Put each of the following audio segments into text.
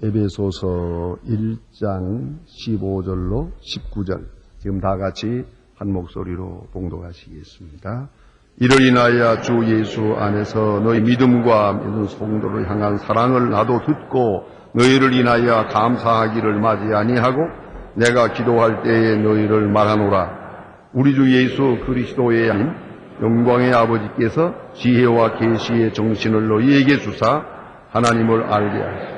에베소서 1장 15절로 19절 지금 다 같이 한 목소리로 봉독하시겠습니다. 이를 인하여 주 예수 안에서 너희 믿음과 믿는 성도를 향한 사랑을 나도 듣고 너희를 인하여 감사하기를 마지 아니하고 내가 기도할 때에 너희를 말하노라. 우리 주 예수 그리스도의 하나님 영광의 아버지께서 지혜와 계시의 정신을 너희에게 주사 하나님을 알게 하시고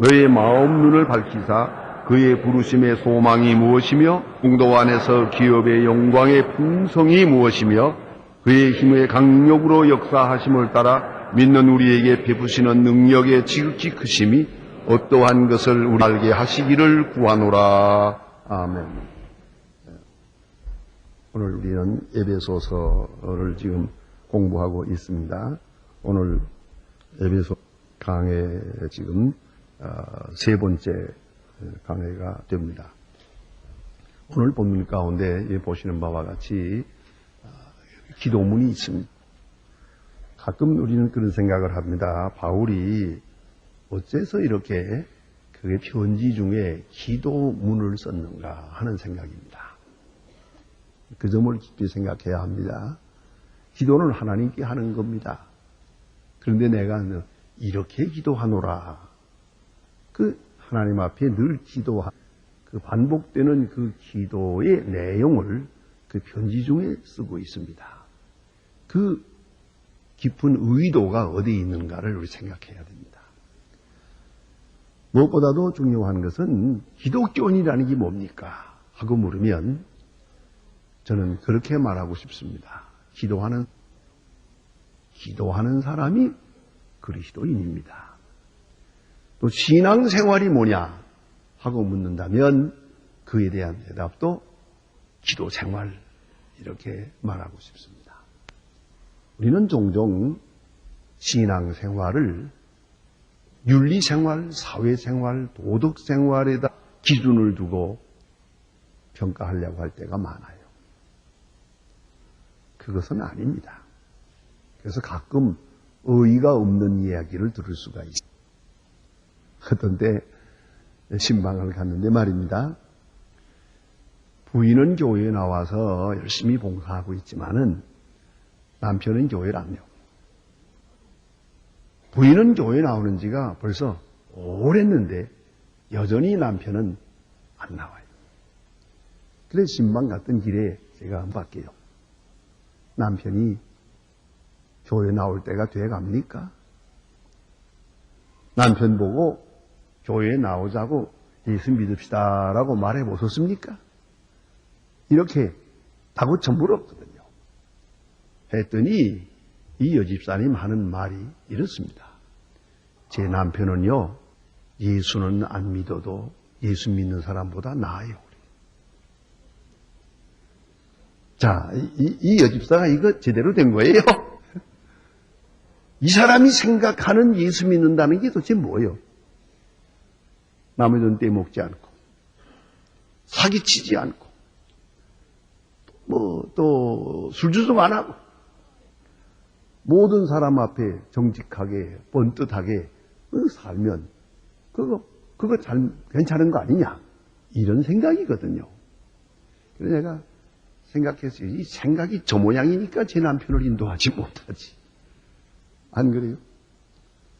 너희의 마음 눈을 밝히사 그의 부르심의 소망이 무엇이며 공도 안에서 기업의 영광의 풍성이 무엇이며 그의 힘의 강력으로 역사하심을 따라 믿는 우리에게 베푸시는 능력의 지극히 크심이 어떠한 것을 우리 알게 하시기를 구하노라. 아멘. 오늘 우리는 에베소서를 지금 공부하고 있습니다. 오늘 에베소 강해 지금 세 번째 강해가 됩니다. 오늘 본문 가운데 보시는 바와 같이 기도문이 있습니다. 가끔 우리는 그런 생각을 합니다. 바울이 어째서 이렇게 그게 편지 중에 기도문을 썼는가 하는 생각입니다. 그 점을 깊이 생각해야 합니다. 기도는 하나님께 하는 겁니다. 그런데 내가 이렇게 기도하노라. 그 하나님 앞에 늘 기도한 그 반복되는 그 기도의 내용을 그 편지 중에 쓰고 있습니다. 그 깊은 의도가 어디에 있는가를 우리 생각해야 됩니다. 무엇보다도 중요한 것은 기독교인이라는 게 뭡니까? 하고 물으면 저는 그렇게 말하고 싶습니다. 기도하는 사람이 그리스도인입니다. 또 신앙생활이 뭐냐 하고 묻는다면 그에 대한 대답도 기도생활 이렇게 말하고 싶습니다. 우리는 종종 신앙생활을 윤리생활, 사회생활, 도덕생활에다 기준을 두고 평가하려고 할 때가 많아요. 그것은 아닙니다. 그래서 가끔 의의가 없는 이야기를 들을 수가 있어요. 어떤 때 신방을 갔는데 말입니다. 부인은 교회에 나와서 열심히 봉사하고 있지만은 남편은 교회를 안 나오고 부인은 교회에 나오는 지가 벌써 오래됐는데 여전히 남편은 안 나와요. 그래서 신방 갔던 길에 제가 안 밖에요. 남편이 교회 나올 때가 돼 갑니까? 남편 보고 교회에 나오자고 예수 믿읍시다라고 말해 보셨습니까? 이렇게 다구쳐 물었거든요. 했더니 이 여집사님 하는 말이 이렇습니다. 제 남편은요, 예수는 안 믿어도 예수 믿는 사람보다 나아요. 자, 이 여집사가 이거 제대로 된 거예요. 이 사람이 생각하는 예수 믿는다는 게 도대체 뭐예요? 남의 돈 떼먹지 않고, 사기치지 않고, 또 술주정 안 하고, 모든 사람 앞에 정직하게, 번듯하게 살면, 그거 괜찮은 거 아니냐? 이런 생각이거든요. 그래서 내가 생각했어요. 이 생각이 저 모양이니까 제 남편을 인도하지 못하지. 안 그래요?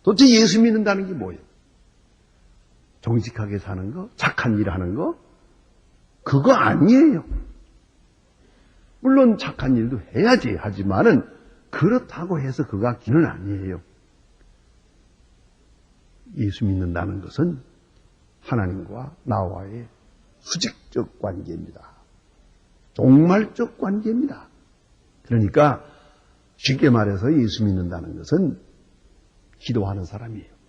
도대체 예수 믿는다는 게 뭐예요? 정직하게 사는 거? 착한 일 하는 거? 그거 아니에요. 물론 착한 일도 해야지 하지만은 그렇다고 해서 그가 길은 아니에요. 예수 믿는다는 것은 하나님과 나와의 수직적 관계입니다. 종말적 관계입니다. 그러니까 쉽게 말해서 예수 믿는다는 것은 기도하는 사람이에요.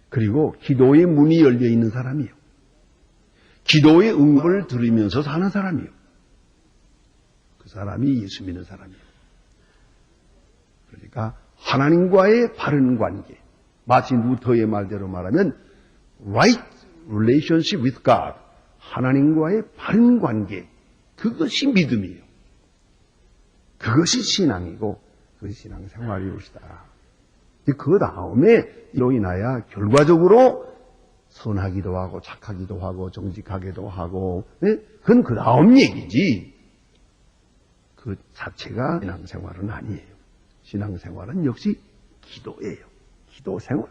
그리고 기도의 문이 열려 있는 사람이에요. 기도의 응답을 들으면서 사는 사람이에요. 그 사람이 예수 믿는 사람이에요. 그러니까 하나님과의 바른 관계, 마치 루터의 말대로 말하면 right relationship with God, 하나님과의 바른 관계, 그것이 믿음이에요. 그것이 신앙이고 그것이 신앙생활이옵시다. 그 다음에 이로 인하여 결과적으로 선하기도 하고 착하기도 하고 정직하기도 하고, 그건 그 다음 얘기지. 그 자체가 신앙생활은 아니에요. 신앙생활은 역시 기도예요. 기도생활.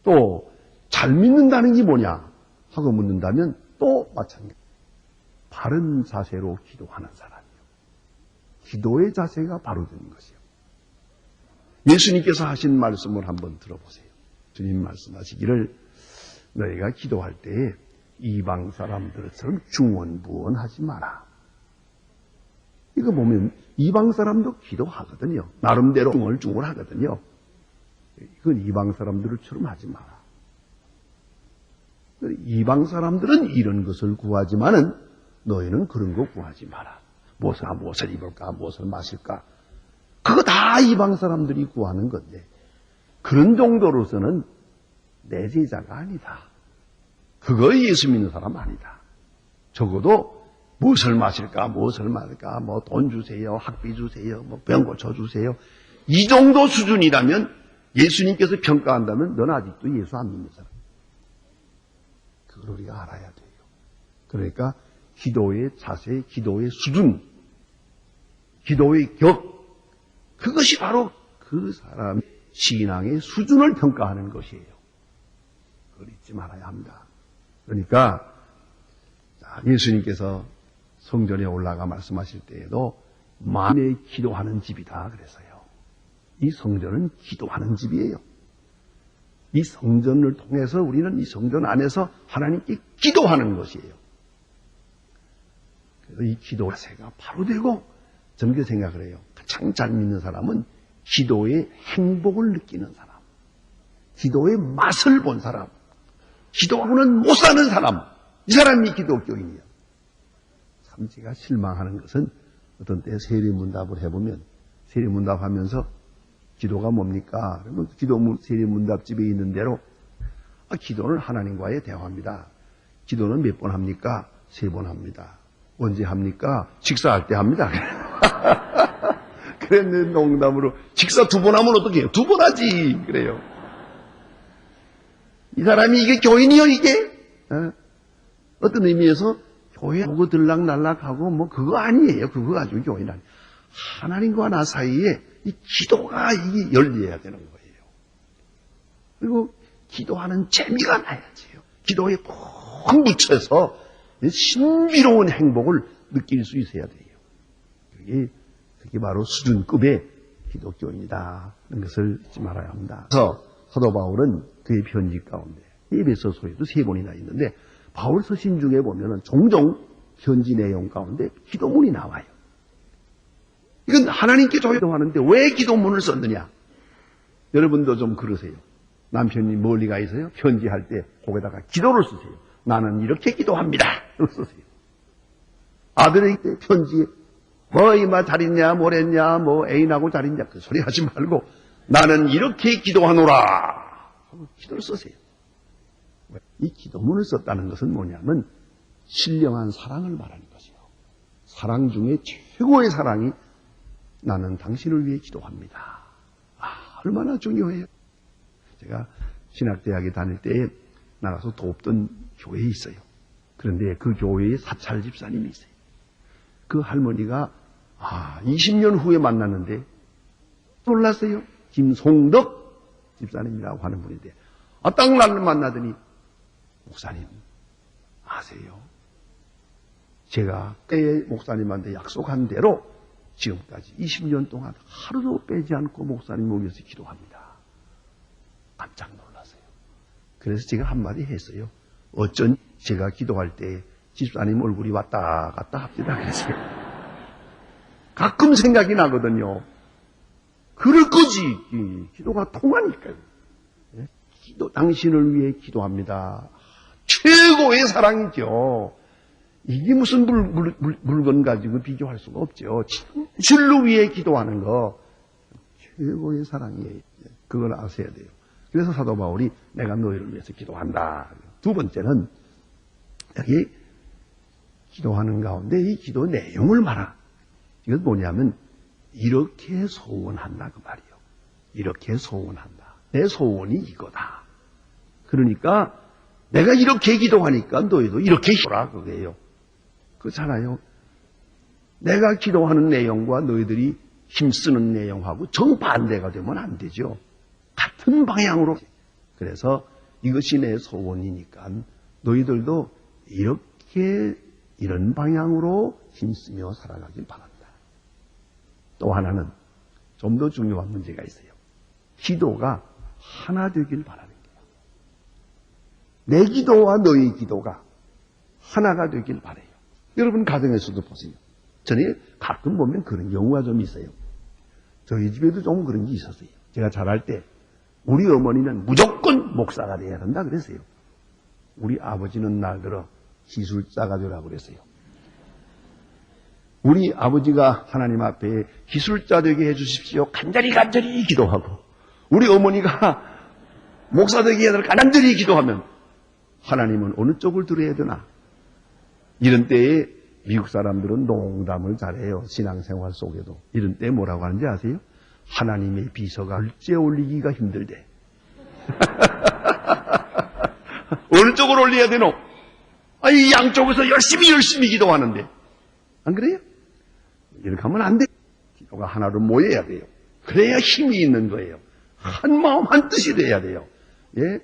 또 잘 믿는다는 게 뭐냐 하고 묻는다면 또 마찬가지. 바른 자세로 기도하는 사람이요. 기도의 자세가 바로 되는 것이요. 예수님께서 하신 말씀을 한번 들어보세요. 주님 말씀하시기를 너희가 기도할 때에 이방 사람들처럼 중언부언하지 마라. 이거 보면 이방 사람도 기도하거든요. 나름대로 중얼중얼하거든요. 이건 이방 사람들처럼 하지 마라. 이방 사람들은 이런 것을 구하지만은 너희는 그런 거 구하지 마라. 무엇을 입을까, 무엇을 마실까. 그거 다 이방 사람들이 구하는 건데 그런 정도로서는 내 제자가 아니다. 그거 예수 믿는 사람 아니다. 적어도 무엇을 마실까, 무엇을 마실까, 뭐 돈 주세요, 학비 주세요, 뭐 병 고쳐 주세요. 이 정도 수준이라면 예수님께서 평가한다면 넌 아직도 예수 안 믿는 사람. 그걸 우리가 알아야 돼요. 그러니까 기도의 자세, 기도의 수준, 기도의 격, 그것이 바로 그 사람의 신앙의 수준을 평가하는 것이에요. 그걸 잊지 말아야 합니다. 그러니까 예수님께서 성전에 올라가 말씀하실 때에도 마음에 기도하는 집이다 그랬어요. 이 성전은 기도하는 집이에요. 이 성전을 통해서 우리는 이 성전 안에서 하나님께 기도하는 것이에요. 그래서 이 기도 자세가 바로 되고 저는 그 생각을 해요. 가장 잘 믿는 사람은 기도의 행복을 느끼는 사람, 기도의 맛을 본 사람, 기도하고는 못 사는 사람, 이 사람이 기독교인이에요. 참 제가 실망하는 것은 어떤 때 세례문답을 해보면 세례문답하면서 기도가 뭡니까? 그러면 세례문답집에 있는 대로 기도는 하나님과의 대화입니다. 기도는 몇 번 합니까? 3번 합니다. 언제 합니까? 식사할 때 합니다. 그랬는데 농담으로 식사 2번 하면 어떻게 해요? 2번 하지. 그래요. 이 사람이 이게 교인이요 이게? 어떤 의미에서 교회 오고 들락날락하고 뭐 그거 아니에요. 그거 가지고 교인 아니에요. 하나님과 나 사이에 이 기도가 이게 열려야 되는 거예요. 그리고 기도하는 재미가 나야지요. 기도에 푹 묻혀서 신비로운 행복을 느낄 수 있어야 돼요. 그게 바로 수준급의 기독교인이다. 하는 것을 잊지 말아야 합니다. 그래서 사도 바울은 그의 편지 가운데 에베소서에도 3번이나 있는데 바울 서신 중에 보면은 종종 편지 내용 가운데 기도문이 나와요. 이건 하나님께 기도하는데 왜 기도문을 썼느냐? 여러분도 좀 그러세요. 남편이 멀리 가 있어요. 편지할 때 거기다가 기도를 쓰세요. 나는 이렇게 기도합니다. 쓰세요. 아들에게 편지에 뭐 이마 잘 있냐, 뭐랬냐, 뭐 애인하고 잘 있냐 그 소리 하지 말고 나는 이렇게 기도하노라 하고 기도를 쓰세요. 이 기도문을 썼다는 것은 뭐냐면 신령한 사랑을 말하는 것이요. 사랑 중에 최고의 사랑이 나는 당신을 위해 기도합니다. 얼마나 중요해요. 제가 신학대학에 다닐 때에 나가서 돕던 교회에 있어요. 그런데 그 교회에 사찰 집사님이 있어요. 그 할머니가 20년 후에 만났는데 놀랐어요. 김송덕 집사님이라고 하는 분인데 딱 나를 만나더니 목사님 아세요? 제가 그때 목사님한테 약속한 대로 지금까지 20년 동안 하루도 빼지 않고 목사님을 위해서 기도합니다. 깜짝 놀랐어요. 그래서 제가 한마디 했어요. 어쩐 제가 기도할 때 집사님 얼굴이 왔다 갔다 합니다. 그랬어요. 가끔 생각이 나거든요. 그럴 거지. 기도가 통하니까요. 당신을 위해 기도합니다. 최고의 사랑이죠. 이게 무슨 물건 가지고 비교할 수가 없죠. 진실로 위해 기도하는 거 최고의 사랑이에요. 그걸 아셔야 돼요. 그래서 사도 바울이 내가 너희를 위해서 기도한다. 두 번째는 여기 기도하는 가운데 이 기도 내용을 말하. 이건 뭐냐면 이렇게 소원한다 그 말이에요. 이렇게 소원한다. 내 소원이 이거다. 그러니까 내가 이렇게 기도하니까 너희도 이렇게 기도라 그거예요. 그렇잖아요. 내가 기도하는 내용과 너희들이 힘쓰는 내용하고 정반대가 되면 안 되죠. 같은 방향으로. 그래서 이것이 내 소원이니까 너희들도 이렇게 이런 방향으로 힘쓰며 살아가길 바란다. 또 하나는 좀 더 중요한 문제가 있어요. 기도가 하나 되길 바라는 거예요. 내 기도와 너희 기도가 하나가 되길 바라요. 여러분 가정에서도 보세요. 전에 가끔 보면 그런 경우가 좀 있어요. 저희 집에도 좀 그런 게 있었어요. 제가 자랄 때 우리 어머니는 무조건 목사가 돼야 된다 그랬어요. 우리 아버지는 날 들어 기술자가 되라고 그랬어요. 우리 아버지가 하나님 앞에 기술자 되게 해주십시오. 간절히 기도하고, 우리 어머니가 목사 되게 해야 간절히 기도하면 하나님은 어느 쪽을 들어야 되나? 이런 때에 미국 사람들은 농담을 잘해요. 신앙생활 속에도. 이런 때 뭐라고 하는지 아세요? 하나님의 비서가 일제 올리기가 힘들대. 어느 쪽을 올려야 되노? 이 양쪽에서 열심히 기도하는데. 안 그래요? 이렇게 하면 안 돼. 기도가 하나로 모여야 돼요. 그래야 힘이 있는 거예요. 한 마음 한 뜻이 돼야 돼요. 예?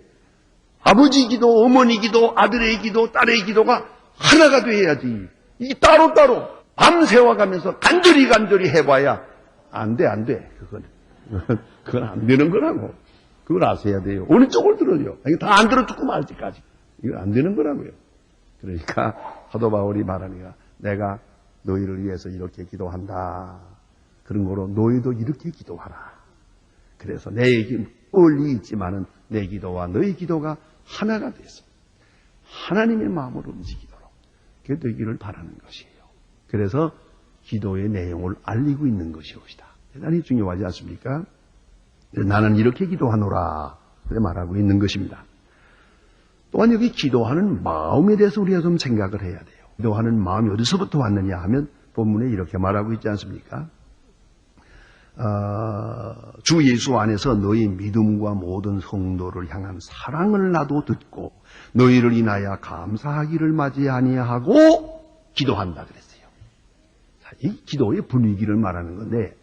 아버지 기도, 어머니 기도, 아들의 기도, 딸의 기도가 하나가 돼야지. 이 따로따로 밤새워 가면서 간절히 해봐야 안 돼. 그건 안 되는 거라고. 그걸 아셔야 돼요. 어느 쪽을 들어요? 다 안 들어 죽고 말지까지. 이건 안 되는 거라고요. 그러니까 사도 바울이 말하니까 내가 너희를 위해서 이렇게 기도한다. 그런 거로 너희도 이렇게 기도하라. 그래서 내 얘기 멀리 있지만은 내 기도와 너희 기도가 하나가 돼서 하나님의 마음으로 움직이도록 그게 되기를 바라는 것이에요. 그래서 기도의 내용을 알리고 있는 것이옵시다. 대단히 중요하지 않습니까? 나는 이렇게 기도하노라. 그래 말하고 있는 것입니다. 또한 여기 기도하는 마음에 대해서 우리가 좀 생각을 해야 돼요. 기도하는 마음이 어디서부터 왔느냐 하면 본문에 이렇게 말하고 있지 않습니까? 주 예수 안에서 너희 믿음과 모든 성도를 향한 사랑을 나도 듣고 너희를 인하여 감사하기를 맞이 아니하고 기도한다 그랬어요. 자, 이 기도의 분위기를 말하는 건데,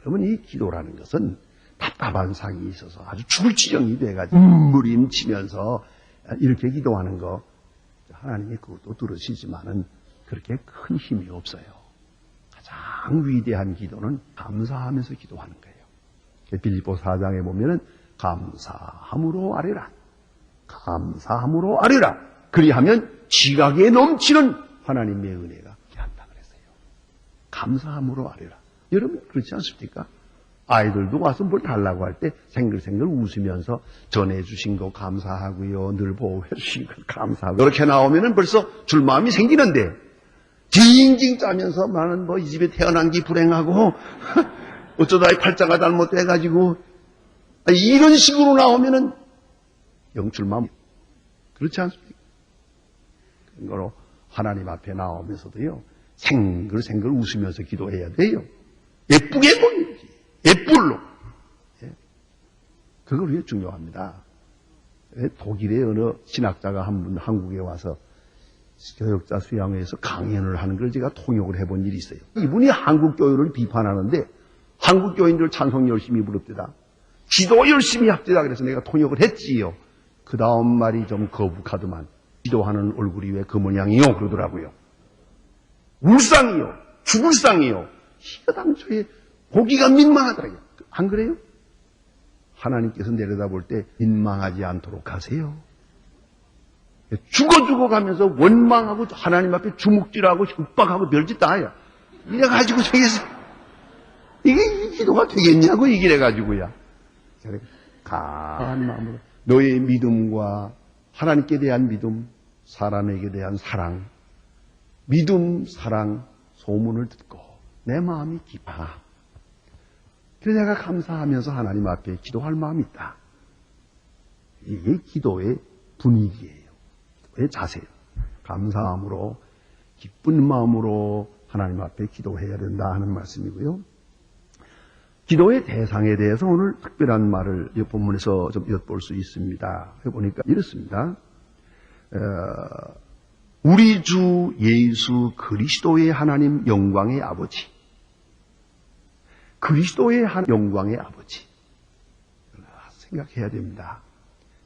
여러분 이 기도라는 것은 답답한 상이 있어서 아주 죽을 지경이 돼가지고 물임치면서 이렇게 기도하는 거 하나님이 그것도 들으시지만은 그렇게 큰 힘이 없어요. 가장 위대한 기도는 감사하면서 기도하는 거예요. 빌립보 4장에 보면은 감사함으로 아뢰라. 감사함으로 아뢰라. 그리하면 지각에 넘치는 하나님의 은혜가 한다 그랬어요. 감사함으로 아뢰라. 여러분 그렇지 않습니까? 아이들도 와서 뭘 달라고 할 때 생글생글 웃으면서 전해주신 거 감사하고요. 늘 보호해 주신 거 감사하고. 이렇게 나오면은 벌써 줄 마음이 생기는데 징징 짜면서 나는 뭐 이 집에 태어난 게 불행하고 어쩌다 이 팔자가 잘못돼가지고 이런 식으로 나오면은 영줄 마음 그렇지 않습니까? 그런 거로 하나님 앞에 나오면서도요 생글생글 웃으면서 기도해야 돼요. 예쁘게 보이지. 예쁠로. 예. 그걸 위해 중요합니다. 독일의 어느 신학자가 한 분 한국에 와서 교역자 수양회에서 강연을 하는 걸 제가 통역을 해본 일이 있어요. 이분이 한국 교회를 비판하는데 한국 교인들 찬송 열심히 부릅니다. 기도 열심히 합시다. 그래서 내가 통역을 했지요. 그 다음 말이 좀 거북하더만 기도하는 얼굴이 왜 그 모양이요? 그러더라고요. 울상이요. 죽을상이요. 이거 당초에 보기가 민망하더라고요. 안 그래요? 하나님께서 내려다볼 때 민망하지 않도록 하세요. 죽어 가면서 원망하고 하나님 앞에 주먹질하고 협박하고 별짓 다 해요. 이래가지고 저기서 이게 기도가 되겠냐고 이래가지고야. 강한 마음으로 너의 믿음과 하나님께 대한 믿음, 사람에게 대한 사랑, 믿음, 사랑, 소문을 듣고 내 마음이 깊아. 그래서 내가 감사하면서 하나님 앞에 기도할 마음이 있다. 이게 기도의 분위기예요. 기도의 자세예요. 감사함으로 기쁜 마음으로 하나님 앞에 기도해야 된다 하는 말씀이고요. 기도의 대상에 대해서 오늘 특별한 말을 이 본문에서 좀 엿볼 수 있습니다. 해보니까 이렇습니다. 우리 주 예수 그리스도의 하나님 영광의 아버지, 그리스도의 영광의 아버지 생각해야 됩니다.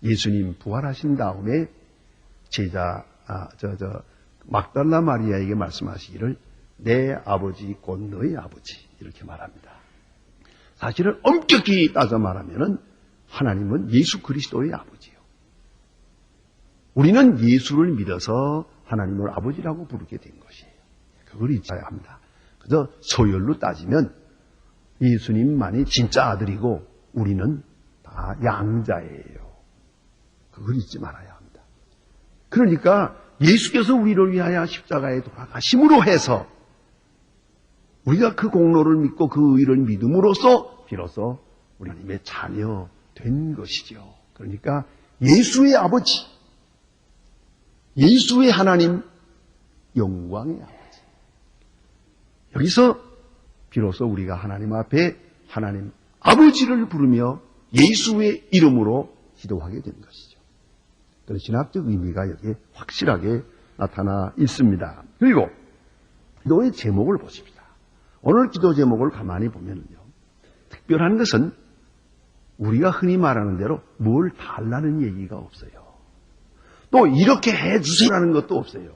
예수님 부활하신 다음에 제자 막달라 마리아에게 말씀하시기를 내 아버지 곧 너의 아버지 이렇게 말합니다. 사실은 엄격히 따져 말하면은 하나님은 예수 그리스도의 아버지요. 우리는 예수를 믿어서 하나님을 아버지라고 부르게 된 것이에요. 그걸 잊어야 합니다. 그저 서열로 따지면 예수님만이 진짜 아들이고 우리는 다 양자예요. 그걸 잊지 말아야 합니다. 그러니까 예수께서 우리를 위하여 십자가에 돌아가심으로 해서 우리가 그 공로를 믿고 그 의를 믿음으로써 비로소 우리 하나님의 자녀 된 것이죠. 그러니까 예수의 아버지, 예수의 하나님, 영광의 아버지. 여기서 비로소 우리가 하나님 앞에 하나님 아버지를 부르며 예수의 이름으로 기도하게 된 것이죠. 그런 신학적 의미가 여기에 확실하게 나타나 있습니다. 그리고 기도의 제목을 보십시다. 오늘 기도 제목을 가만히 보면요, 특별한 것은 우리가 흔히 말하는 대로 뭘 달라는 얘기가 없어요. 또 이렇게 해주세요라는 것도 없어요.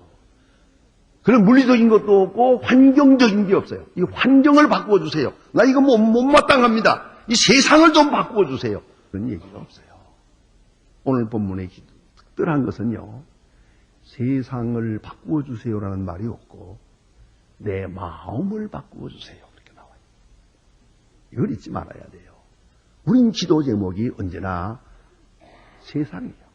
그런 물리적인 것도 없고 환경적인 게 없어요. 이 환경을 바꿔주세요. 나 이거 못마땅합니다. 이 세상을 좀 바꿔주세요. 그런 얘기가 없어요. 오늘 본문의 특별한 것은요, 세상을 바꿔주세요라는 말이 없고 내 마음을 바꿔주세요 이렇게 나와요. 이걸 잊지 말아야 돼요. 우린 기도 제목이 언제나 세상이에요.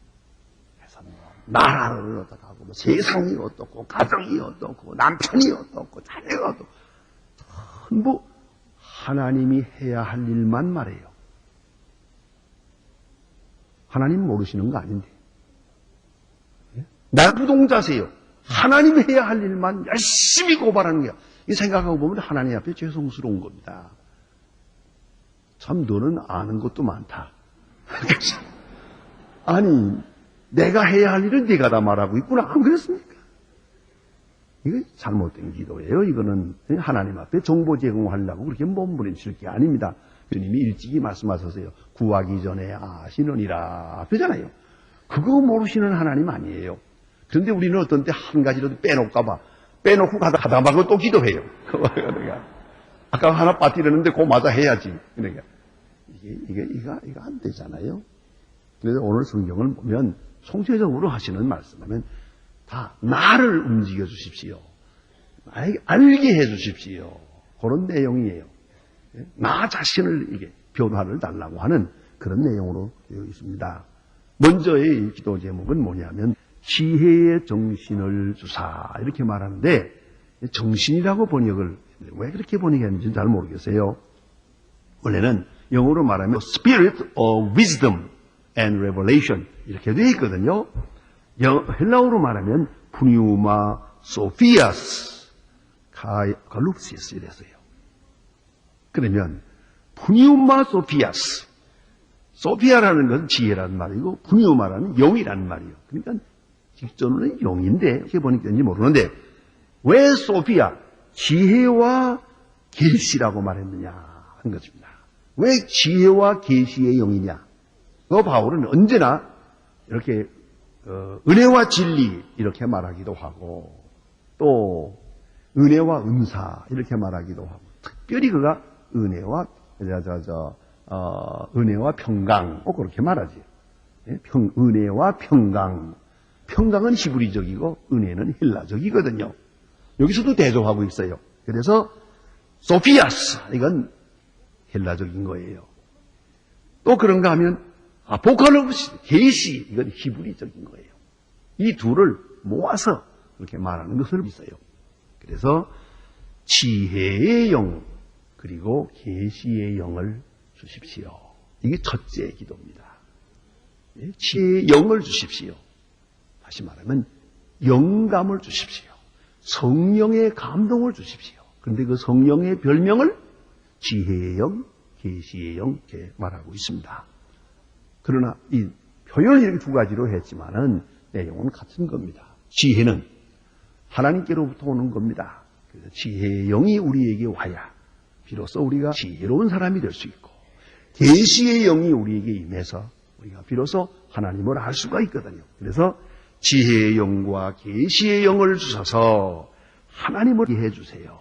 나라를 어떡하고 뭐 세상이 어떻고 가정이 어떻고 남편이 어떻고 자녀가 어떻고 전부 하나님이 해야 할 일만 말해요. 하나님 모르시는 거 아닌데. 나 부동자세요. 하나님이 해야 할 일만 열심히 고발하는 거야. 이 생각하고 보면 하나님 앞에 죄송스러운 겁니다. 참 너는 아는 것도 많다. 아니 내가 해야 할 일은 네가 다 말하고 있구나. 안 그렇습니까? 이거 잘못된 기도예요. 이거는 하나님 앞에 정보 제공하려고 그렇게 몸부림칠 게 아닙니다. 주님이 일찍이 말씀하셨어요. 구하기 전에 아시느니라. 그러잖아요. 그거 모르시는 하나님 아니에요. 그런데 우리는 어떤 때 한 가지라도 빼놓을까 봐. 빼놓고 가다 말고 또 기도해요. 아까 하나 빠뜨렸는데 그거마다 해야지. 그러니까 이거 안 되잖아요. 그래서 오늘 성경을 보면 총체적으로 하시는 말씀은 다 나를 움직여 주십시오. 알게 해 주십시오. 그런 내용이에요. 나 자신을 이게 변화를 달라고 하는 그런 내용으로 되어 있습니다. 먼저의 기도 제목은 뭐냐면 지혜의 정신을 주사 이렇게 말하는데 정신이라고 번역을 왜 그렇게 번역했는지 잘 모르겠어요. 원래는 영어로 말하면 Spirit of Wisdom and Revelation 이렇게 되어 있거든요. 헬라어로 말하면 푸니우마 소피아스 갈룹시스 이랬어요. 그러면 푸니우마 소피아스, 소피아라는 것은 지혜라는 말이고 푸니우마라는 영이라는 말이에요. 그러니까 직전으로는 영인데 이렇게 번역된지 모르는데 왜 소피아, 지혜와 계시라고 말했느냐 하는 것입니다. 왜 지혜와 계시의 영이냐? 바울은 언제나 이렇게 은혜와 진리 이렇게 말하기도 하고 또 은혜와 은사 이렇게 말하기도 하고 특별히 그가 은혜와 은혜와 평강 꼭 그렇게 말하지. 은혜와 평강. 평강은 히브리적이고 은혜는 헬라적이거든요. 여기서도 대조하고 있어요. 그래서 소피아스 이건 헬라적인 거예요. 또 그런가 하면 아포칼립스 계시 이건 히브리적인 거예요. 이 둘을 모아서 그렇게 말하는 것을 있어요. 그래서 지혜의 영 그리고 계시의 영을 주십시오. 이게 첫째 기도입니다. 지혜의 영을 주십시오. 다시 말하면 영감을 주십시오. 성령의 감동을 주십시오. 그런데 그 성령의 별명을 지혜의 영, 계시의 영 이렇게 말하고 있습니다. 그러나 이 표현을 이렇게 두 가지로 했지만은 내용은 같은 겁니다. 지혜는 하나님께로부터 오는 겁니다. 그래서 지혜의 영이 우리에게 와야 비로소 우리가 지혜로운 사람이 될 수 있고, 계시의 영이 우리에게 임해서 우리가 비로소 하나님을 알 수가 있거든요. 그래서 지혜의 영과 계시의 영을 주셔서 하나님을 알게 해주세요.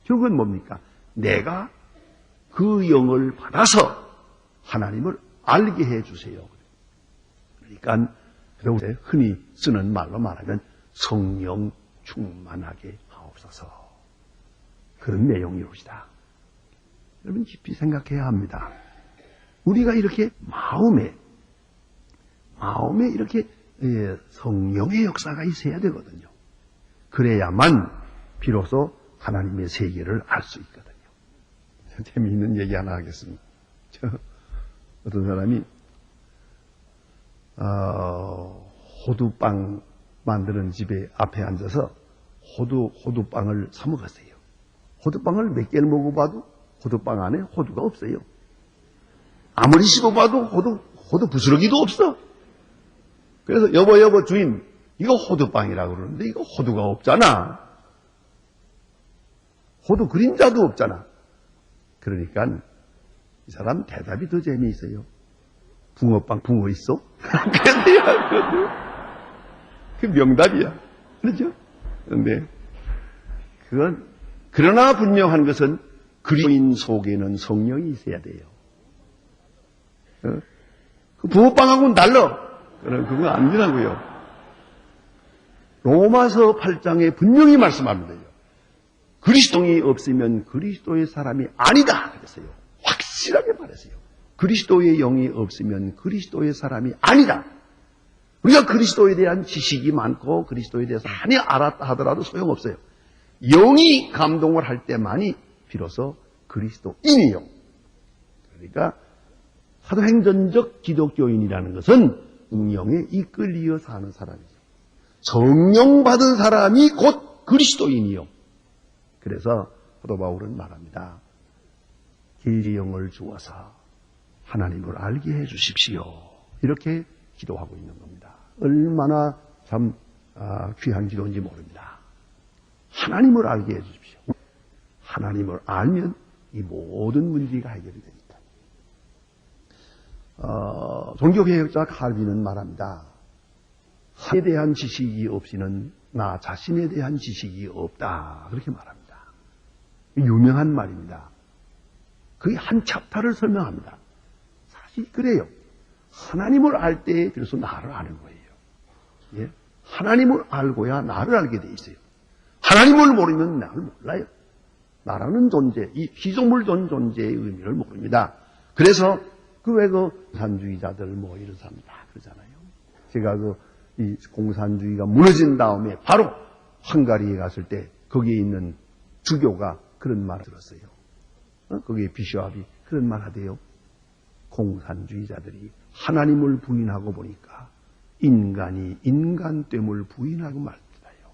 결국은 뭡니까? 내가 그 영을 받아서 하나님을 알게 해주세요. 그러니까 흔히 쓰는 말로 말하면 성령 충만하게 하옵소서, 그런 내용이옵시다. 여러분 깊이 생각해야 합니다. 우리가 이렇게 마음에 이렇게 성령의 역사가 있어야 되거든요. 그래야만 비로소 하나님의 세계를 알 수 있거든요. 재미있는 얘기 하나 하겠습니다. 어떤 사람이 호두빵 만드는 집에 앞에 앉아서 호두빵을 사 먹었어요. 호두빵을 몇 개를 먹어봐도 호두빵 안에 호두가 없어요. 아무리 씹어봐도 호두 부스러기도 없어. 그래서 여보 주인, 이거 호두빵이라고 그러는데 이거 호두가 없잖아. 호두 그림자도 없잖아. 그러니까 이 사람 대답이 더 재미있어요. 붕어빵 붕어 있어? 그 명답이야. 그렇죠? 그런데 그러나 분명한 것은 그리스도인 속에는 성령이 있어야 돼요. 그 붕어빵하고는 달라. 그건 아니라고요. 로마서 8장에 분명히 말씀합니다. 그리스도인이 없으면 그리스도의 사람이 아니다 그랬어요. 확실하게 말했어요. 그리스도의 영이 없으면 그리스도의 사람이 아니다. 우리가 그리스도에 대한 지식이 많고 그리스도에 대해서 많이 알았다 하더라도 소용없어요. 영이 감동을 할 때만이 비로소 그리스도인이요. 그러니까 사도행전적 기독교인이라는 것은 성령에 이끌리어 사는 사람이죠. 성령 받은 사람이 곧 그리스도인이요. 그래서 사도 바울은 말합니다. 계시의 영을 주어서 하나님을 알게 해 주십시오. 이렇게 기도하고 있는 겁니다. 얼마나 참 귀한 기도인지 모릅니다. 하나님을 알게 해 주십시오. 하나님을 알면 이 모든 문제가 해결이 됩니다. 종교개혁자 칼빈은 말합니다. 하나님에 대한 지식이 없이는 나 자신에 대한 지식이 없다. 그렇게 말합니다. 유명한 말입니다. 그게 한 챕터를 설명합니다. 사실 그래요. 하나님을 알 때 비로소 나를 아는 거예요. 예? 하나님을 알고야 나를 알게 돼 있어요. 하나님을 모르면 나를 몰라요. 나라는 존재, 이 피조물 존재의 의미를 모릅니다. 그래서 왜 공산주의자들 이런 사람 다 그러잖아요. 제가 이 공산주의가 무너진 다음에 바로 헝가리에 갔을 때 거기에 있는 주교가 그런 말을 들었어요. 거기에 비숍이 그런 말 하대요. 공산주의자들이 하나님을 부인하고 보니까 인간이 인간됨을 부인하고 말더라요.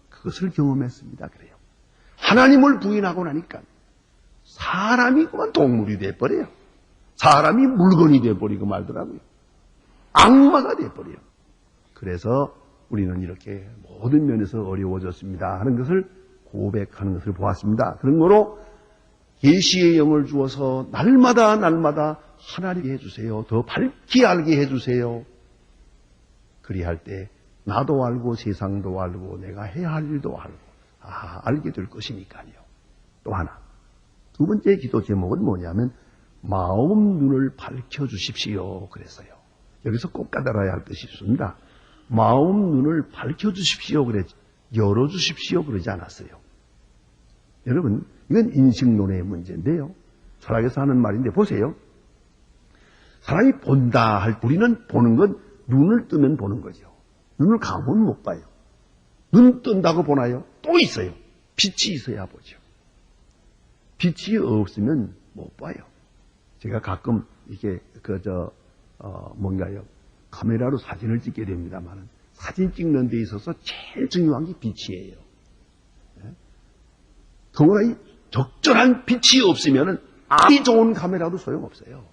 그것을 경험했습니다. 그래요. 하나님을 부인하고 나니까 사람이 그만 동물이 돼버려요. 사람이 물건이 돼버리고 말더라고요. 악마가 돼버려요. 그래서 우리는 이렇게 모든 면에서 어려워졌습니다 하는 것을 고백하는 것을 보았습니다. 그런 거로 계시의 영을 주어서 날마다 하나님께 해주세요. 더 밝게 알게 해주세요. 그리할 때 나도 알고 세상도 알고 내가 해야 할 일도 알고 알게 될 것이니까요. 또 하나, 두 번째 기도 제목은 뭐냐면 마음 눈을 밝혀주십시오 그랬어요. 여기서 꼭 깨달아야 할 것이 있습니다. 마음 눈을 밝혀주십시오 그랬지 열어주십시오 그러지 않았어요. 여러분, 이건 인식론의 문제인데요. 철학에서 하는 말인데 보세요. 사람이 본다 할 때 우리는 보는 건 눈을 뜨면 보는 거죠. 눈을 감으면 못 봐요. 눈 뜬다고 보나요? 또 있어요. 빛이 있어야 보죠. 빛이 없으면 못 봐요. 제가 가끔 이게 뭔가요? 카메라로 사진을 찍게 됩니다만 사진 찍는 데 있어서 제일 중요한 게 빛이에요. 더구나 이 적절한 빛이 없으면 아무리 좋은 카메라도 소용없어요.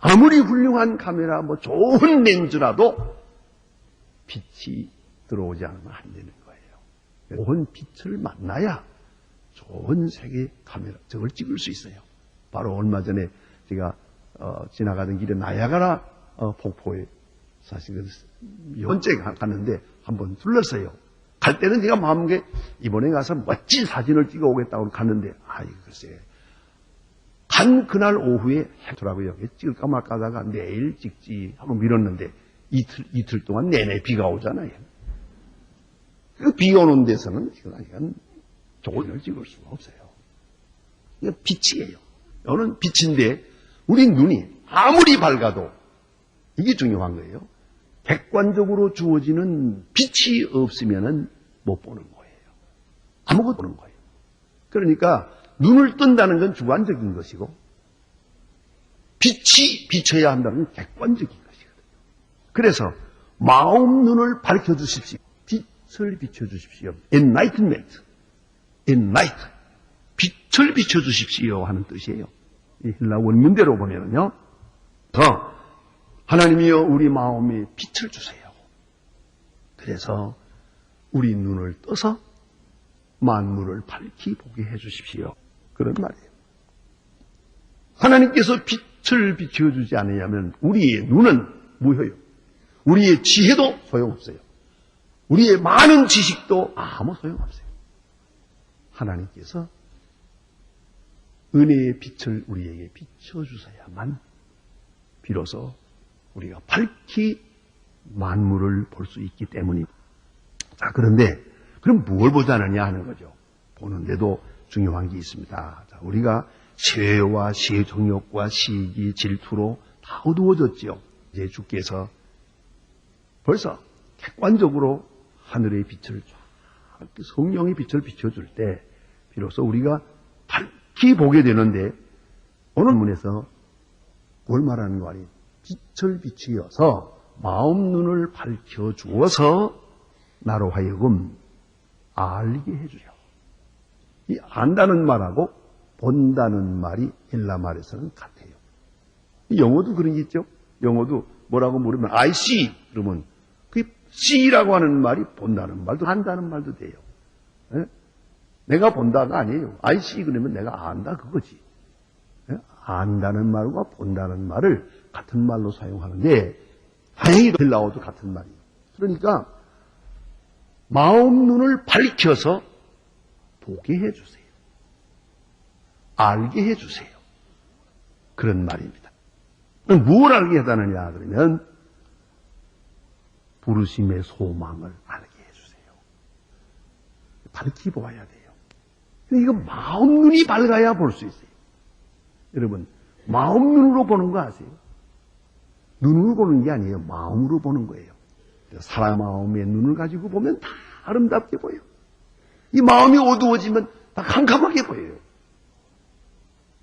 아무리 훌륭한 카메라, 좋은 렌즈라도 빛이 들어오지 않으면 안 되는 거예요. 좋은 빛을 만나야 좋은 색의 카메라, 저걸 찍을 수 있어요. 바로 얼마 전에 제가 지나가던 길에 나야가라 폭포에 사실은 번째 갔는데 한번 들렀어요. 갈 때는 제가 마음에 이번에 가서 멋진 사진을 찍어 오겠다고 갔는데, 글쎄. 간 그날 오후에 해더라고요. 찍을까 말까 하다가 내일 찍지 하고 미뤘는데 이틀 동안 내내 비가 오잖아요. 그 비 오는 데서는 이건 좋은 걸 찍을 수가 없어요. 이건 빛이에요. 이거는 빛인데 우리 눈이 아무리 밝아도 이게 중요한 거예요. 객관적으로 주어지는 빛이 없으면은 못 보는 거예요. 아무것도 보는 거예요. 그러니까 눈을 뜬다는 건 주관적인 것이고 빛이 비쳐야 한다는 건 객관적인 것이거든요. 그래서 마음 눈을 밝혀주십시오. 빛을 비춰주십시오. Enlightenment. 빛을 비춰주십시오 하는 뜻이에요. 이 헬라 원문대로 보면요. 하나님이여 우리 마음에 빛을 주세요. 그래서 우리 눈을 떠서 만물을 밝히 보게 해주십시오. 그런 말이에요. 하나님께서 빛을 비춰주지 않으면 우리의 눈은 무효요. 우리의 지혜도 소용없어요. 우리의 많은 지식도 아무 소용없어요. 하나님께서 은혜의 빛을 우리에게 비춰주셔야만 비로소 우리가 밝히 만물을 볼 수 있기 때문입니다. 자, 그런데 그럼 뭘 보자느냐 하는 거죠. 보는데도 중요한 게 있습니다. 자, 우리가 죄와 시정욕과 시기, 질투로 다 어두워졌지요. 이제 주께서 벌써 객관적으로 하늘의 빛을 쫙 성령의 빛을 비춰줄 때 비로소 우리가 밝히 보게 되는데 오늘 문에서 뭘 말하는 거 아니에요? 빛을 비추어서 마음 눈을 밝혀주어서 나로 하여금 알게 해주려. 이 안다는 말하고 본다는 말이 헬라 말에서는 같아요. 영어도 그런 게 있죠. 영어도 뭐라고 물으면 I see 그러면 그 see라고 하는 말이 본다는 말도 안다는 말도 돼요. 예? 내가 본다가 아니에요. I see 그러면 내가 안다 그거지. 예? 안다는 말과 본다는 말을 같은 말로 사용하는데 다행히도 헬라어도 같은 말이에요. 그러니까 마음 눈을 밝혀서 보게 해주세요. 알게 해주세요. 그런 말입니다. 뭘 알게 해다느냐 그러면 부르심의 소망을 알게 해주세요. 밝히 보아야 돼요. 이거 마음 눈이 밝아야 볼 수 있어요. 여러분 마음 눈으로 보는 거 아세요? 눈으로 보는 게 아니에요. 마음으로 보는 거예요. 사람 마음의 눈을 가지고 보면 다 아름답게 보여요. 이 마음이 어두워지면 다 캄캄하게 보여요.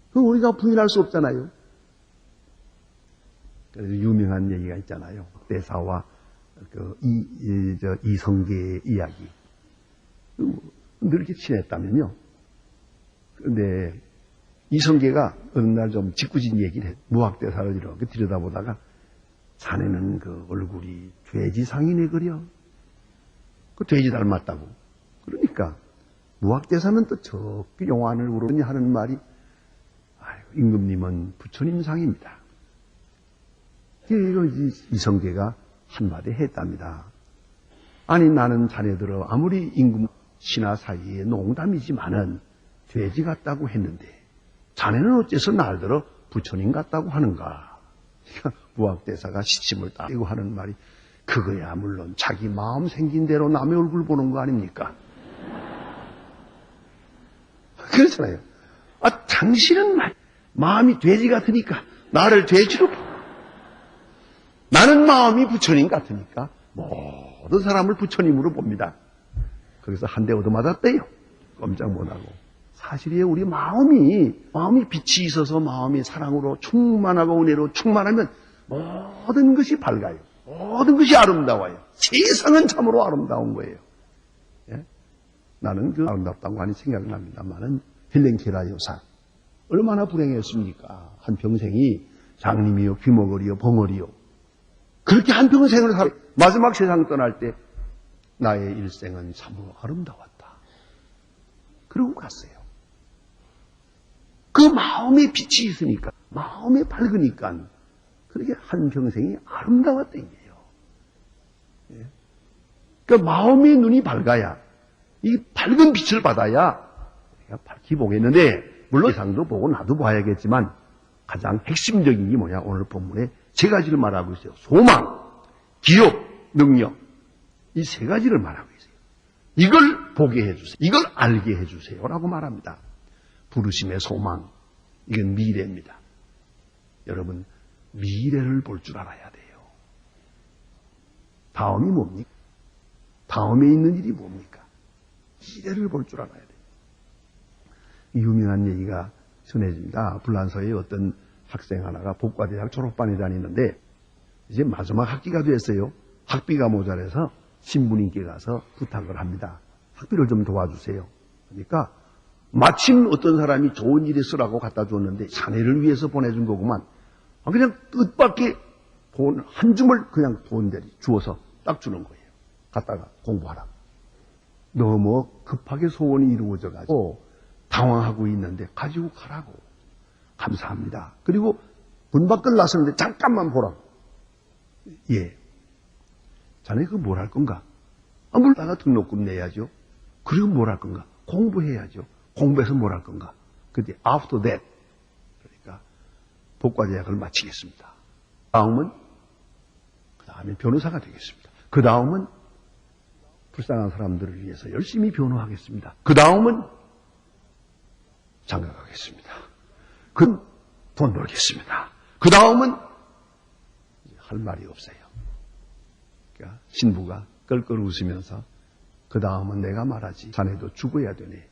그건 우리가 부인할 수 없잖아요. 그래서 유명한 얘기가 있잖아요. 대사와 이성계의 이야기. 늘 이렇게 친했다면요. 근데 이성계가 어느 날 좀 짓궂은 얘기를 해. 무학대사를 이렇게 들여다보다가 자네는 그 얼굴이 돼지 상이네 그려. 그 돼지 닮았다고. 그러니까 무학대사는 또 저 용안을 우러니 하는 말이 임금님은 부처님 상입니다. 이거 이성계가 한마디 했답니다. 아니 나는 자네들어 아무리 임금 신하 사이에 농담이지만은 돼지 같다고 했는데 자네는 어째서 날들어 부처님 같다고 하는가? 무학대사가 시침을 따고 하는 말이 그거야 물론 자기 마음 생긴 대로 남의 얼굴 보는 거 아닙니까? 그렇잖아요. 당신은 마음이 돼지 같으니까 나를 돼지로 봐. 나는 마음이 부처님 같으니까 모든 사람을 부처님으로 봅니다. 거기서 한 대 얻어맞았대요. 꼼짝 못하고. 사실이에요. 우리 마음이 빛이 있어서 마음이 사랑으로 충만하고 은혜로 충만하면 모든 것이 밝아요. 모든 것이 아름다워요. 세상은 참으로 아름다운 거예요. 예? 나는 그 아름답다고 하니 생각납니다만은 헬렌 케라 여사 얼마나 불행했습니까? 한평생이 장님이요, 귀머거리요, 벙어리요. 그렇게 한평생을 살아 마지막 세상 떠날 때 나의 일생은 참으로 아름다웠다. 그러고 갔어요. 그 마음에 빛이 있으니까, 마음에 밝으니까 그렇게 한평생이 아름다웠던 거예요. 예. 그러니까 마음의 눈이 밝아야, 이 밝은 빛을 받아야 우리가 밝히 보겠는데, 물론 세상도 보고 나도 봐야겠지만 가장 핵심적인 게 뭐냐? 오늘 본문에 세 가지를 말하고 있어요. 소망, 기업, 능력. 이 세 가지를 말하고 있어요. 이걸 보게 해주세요. 이걸 알게 해주세요. 라고 말합니다. 부르심의 소망. 이건 미래입니다. 여러분, 미래를 볼 줄 알아야 돼요. 다음이 뭡니까? 다음에 있는 일이 뭡니까? 미래를 볼 줄 알아야 돼요. 유명한 얘기가 전해집니다. 불란서의 어떤 학생 하나가 법과대학 졸업반에 다니는데 이제 마지막 학기가 됐어요. 학비가 모자라서 신부님께 가서 부탁을 합니다. 학비를 좀 도와주세요. 그러니까 마침 어떤 사람이 좋은 일에 쓰라고 갖다 줬는데 자네를 위해서 보내준 거구만. 그냥 뜻밖의 돈 한 줌을 그냥 돈대리 주어서 딱 주는 거예요. 갖다가 공부하라. 너무 급하게 소원이 이루어져가지고 당황하고 있는데 가지고 가라고. 감사합니다. 그리고 분박 끝났었는데 잠깐만 보라고. 예. 자네 그거 뭘 할 건가? 물다가 등록금 내야죠. 그리고 뭘 할 건가? 공부해야죠. 공부해서 뭘 할 건가? 그때 after that. 그러니까 법과대학을 마치겠습니다. 다음은 그 다음에 변호사가 되겠습니다. 그 다음은 불쌍한 사람들을 위해서 열심히 변호하겠습니다. 그 다음은 장가가겠습니다. 돈 벌겠습니다. 그 다음은 할 말이 없어요. 그러니까 신부가 끌끌 웃으면서 그 다음은 내가 말하지. 자네도 죽어야 되네.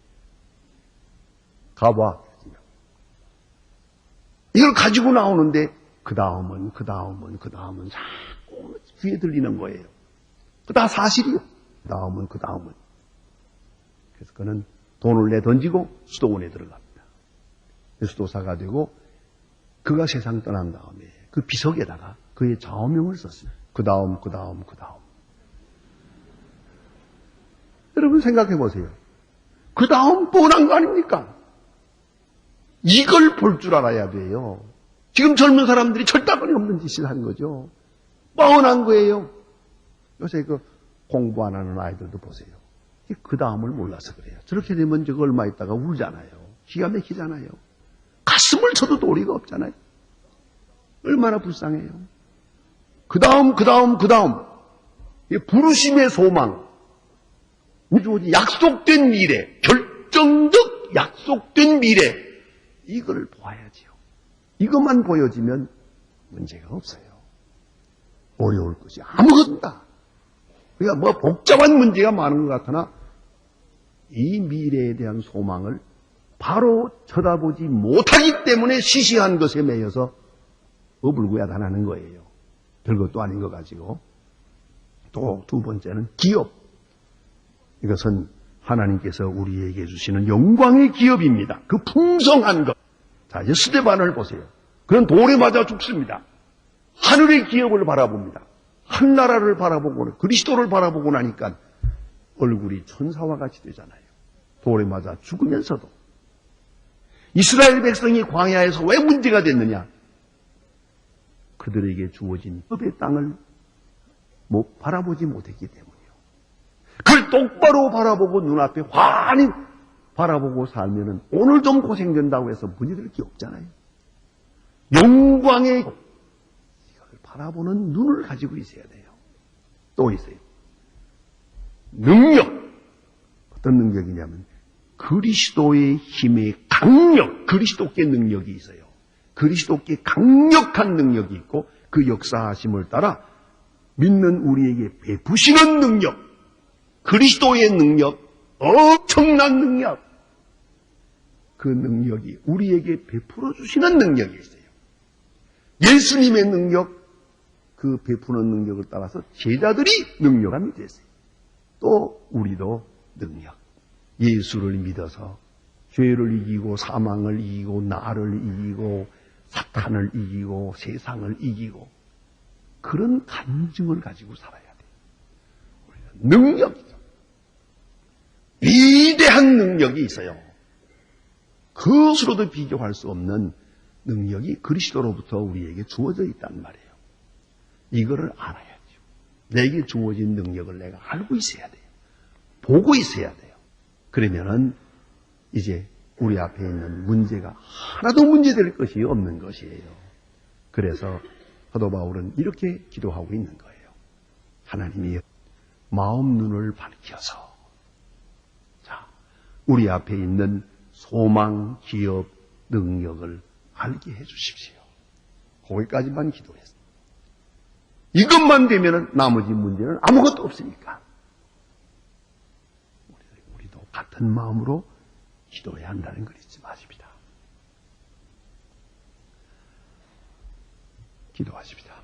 가봐. 이걸 가지고 나오는데 그 다음은 자꾸 귀에 들리는 거예요. 다 사실이요. 그 다음은. 그래서 그는 돈을 내던지고 수도원에 들어갑니다. 수도사가 되고 그가 세상 떠난 다음에 그 비석에다가 그의 좌우명을 썼어요. 그 다음. 여러분 생각해 보세요. 그 다음 뻔한 거 아닙니까? 이걸 볼 줄 알아야 돼요. 지금 젊은 사람들이 철다거리 없는 짓을 한 거죠. 뻔한 거예요. 요새 그 공부 안 하는 아이들도 보세요. 그 다음을 몰라서 그래요. 저렇게 되면 저거 얼마 있다가 울잖아요. 기가 막히잖아요. 가슴을 쳐도 도리가 없잖아요. 얼마나 불쌍해요. 그 다음. 부르심의 소망. 약속된 미래. 결정적 약속된 미래. 이걸 보아야지요. 이것만 보여지면 문제가 없어요. 어려울 것이 아무것도 없다. 그러니까 뭐 복잡한 문제가 많은 것 같으나 이 미래에 대한 소망을 바로 쳐다보지 못하기 때문에 시시한 것에 매여서 어불구야단하는 거예요. 별것도 아닌 거 가지고. 또 두 번째는 기업. 이것은 하나님께서 우리에게 주시는 영광의 기업입니다. 그 풍성한 것. 자, 이제 스데반을 보세요. 그는 돌에 맞아 죽습니다. 하늘의 기업을 바라봅니다. 한나라를 바라보고 그리스도를 바라보고 나니까 얼굴이 천사와 같이 되잖아요. 돌에 맞아 죽으면서도. 이스라엘 백성이 광야에서 왜 문제가 됐느냐? 그들에게 주어진 법의 땅을 바라보지 못했기 때문이요. 그걸 똑바로 바라보고 눈앞에 환히 바라보고 살면은 오늘 좀 고생된다고 해서 문제될 게 없잖아요. 영광의 이걸 바라보는 눈을 가지고 있어야 돼요. 또 있어요. 능력. 어떤 능력이냐면 그리스도의 힘의 강력, 그리스도께 능력이 있어요. 그리스도께 강력한 능력이 있고 그 역사하심을 따라 믿는 우리에게 베푸시는 능력, 그리스도의 능력, 엄청난 능력, 그 능력이 우리에게 베풀어 주시는 능력이 있어요. 예수님의 능력, 그 베푸는 능력을 따라서 제자들이 능력함이 됐어요. 또 우리도 능력, 예수를 믿어서 죄를 이기고 사망을 이기고 나를 이기고 사탄을 이기고 세상을 이기고 그런 간증을 가지고 살아야 돼요. 능력이죠. 위대한 능력이 있어요. 그것으로도 비교할 수 없는 능력이 그리스도로부터 우리에게 주어져 있단 말이에요. 이거를 알아야죠. 내게 주어진 능력을 내가 알고 있어야 돼요. 보고 있어야 돼요. 그러면은 이제 우리 앞에 있는 문제가 하나도 문제될 것이 없는 것이에요. 그래서 사도 바울은 이렇게 기도하고 있는 거예요. 하나님이 마음 눈을 밝혀서 자, 우리 앞에 있는 소망, 기업, 능력을 알게 해 주십시오. 거기까지만 기도했어요. 이것만 되면 나머지 문제는 아무것도 없으니까. 우리도 같은 마음으로 기도해야 한다는 걸 잊지 마십니다. 기도하십니다.